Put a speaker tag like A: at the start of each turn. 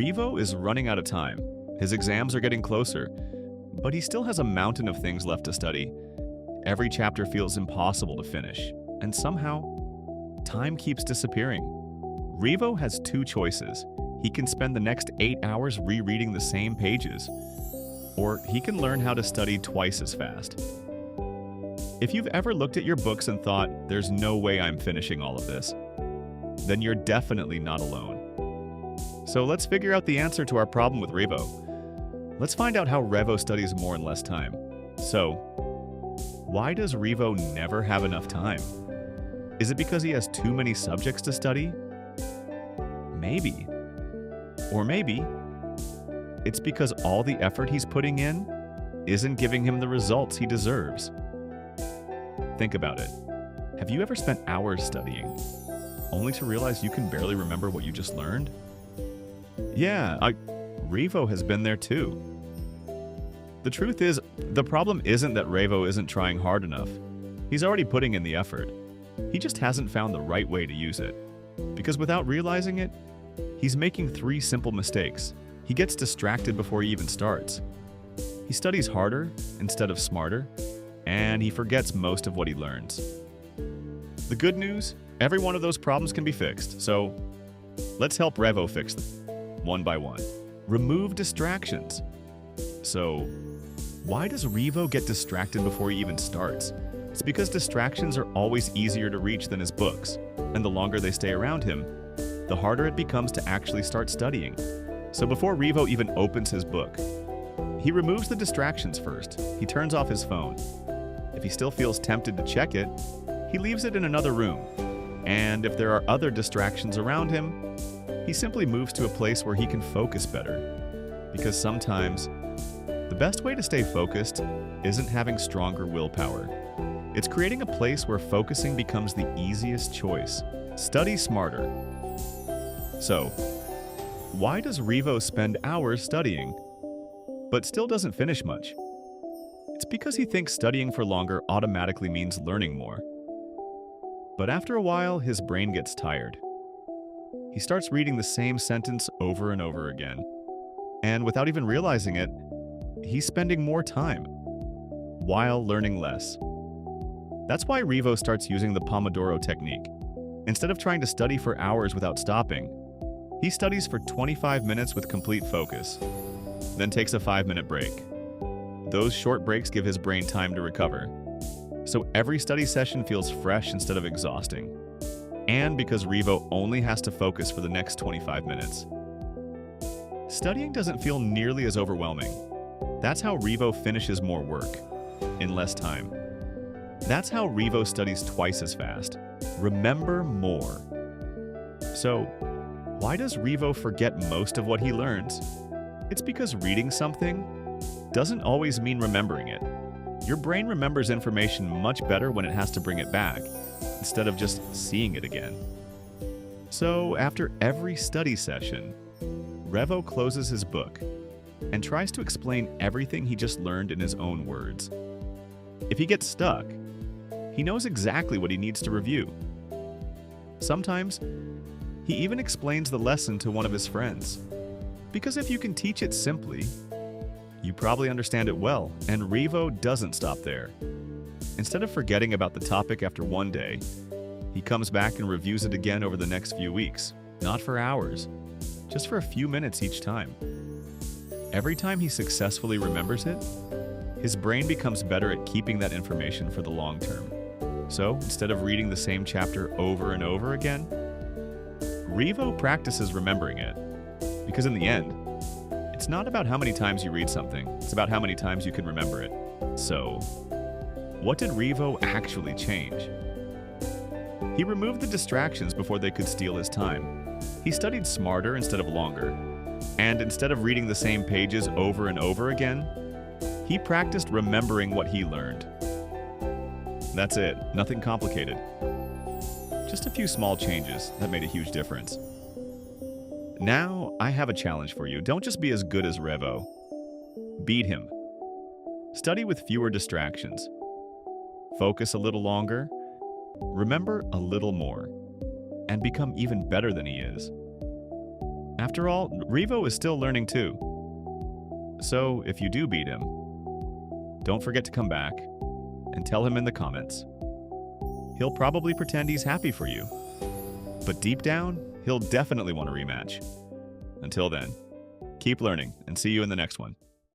A: Revo is running out of time. His exams are getting closer, but he still has a mountain of things left to study. Every chapter feels impossible to finish, and somehow, time keeps disappearing. Revo has two choices. He can spend the next 8 hours rereading the same pages, or he can learn how to study twice as fast. If you've ever looked at your books and thought, there's no way I'm finishing all of this, then you're definitely not alone. So let's figure out the answer to our problem with Revo. Let's find out how Revo studies more in less time. So, why does Revo never have enough time? Is it because he has too many subjects to study? Maybe. Or maybe it's because all the effort he's putting in isn't giving him the results he deserves. Think about it. Have you ever spent hours studying, only to realize you can barely remember what you just learned? Yeah, Revo has been there too. The truth is, the problem isn't that Revo isn't trying hard enough. He's already putting in the effort. He just hasn't found the right way to use it. Because without realizing it, he's making 3 simple mistakes. He gets distracted before he even starts. He studies harder instead of smarter, and he forgets most of what he learns. The good news, every one of those problems can be fixed, so let's help Revo fix them, one by one. Remove distractions. So, why does Revo get distracted before he even starts? It's because distractions are always easier to reach than his books, and the longer they stay around him, the harder it becomes to actually start studying. So before Revo even opens his book, he removes the distractions first. He turns off his phone. If he still feels tempted to check it, he leaves it in another room. And if there are other distractions around him, he simply moves to a place where he can focus better. Because sometimes, the best way to stay focused isn't having stronger willpower. It's creating a place where focusing becomes the easiest choice. Study smarter. So, why does Revo spend hours studying, but still doesn't finish much? It's because he thinks studying for longer automatically means learning more. But after a while, his brain gets tired. He starts reading the same sentence over and over again. And without even realizing it, he's spending more time while learning less. That's why Revo starts using the Pomodoro technique. Instead of trying to study for hours without stopping, he studies for 25 minutes with complete focus, then takes a 5-minute break. Those short breaks give his brain time to recover. So every study session feels fresh instead of exhausting. And because Revo only has to focus for the next 25 minutes. Studying doesn't feel nearly as overwhelming. That's how Revo finishes more work, in less time. That's how Revo studies twice as fast. Remember more. So, why does Revo forget most of what he learns? It's because reading something doesn't always mean remembering it. Your brain remembers information much better when it has to bring it back, instead of just seeing it again. So, after every study session, Revo closes his book and tries to explain everything he just learned in his own words. If he gets stuck, he knows exactly what he needs to review. Sometimes, he even explains the lesson to one of his friends. Because if you can teach it simply, you probably understand it well, and Revo doesn't stop there. Instead of forgetting about the topic after one day, he comes back and reviews it again over the next few weeks. Not for hours, just for a few minutes each time. Every time he successfully remembers it, his brain becomes better at keeping that information for the long term. So, instead of reading the same chapter over and over again, Revo practices remembering it. Because in the end, it's not about how many times you read something, it's about how many times you can remember it. So, what did Revo actually change? He removed the distractions before they could steal his time. He studied smarter instead of longer. And instead of reading the same pages over and over again, he practiced remembering what he learned. That's it, nothing complicated. Just a few small changes that made a huge difference. Now, I have a challenge for you. Don't just be as good as Revo. Beat him. Study with fewer distractions. Focus a little longer. Remember a little more. And become even better than he is. After all, Revo is still learning too. So if you do beat him, don't forget to come back and tell him in the comments. He'll probably pretend he's happy for you, but deep down, he'll definitely want a rematch. Until then, keep learning and see you in the next one.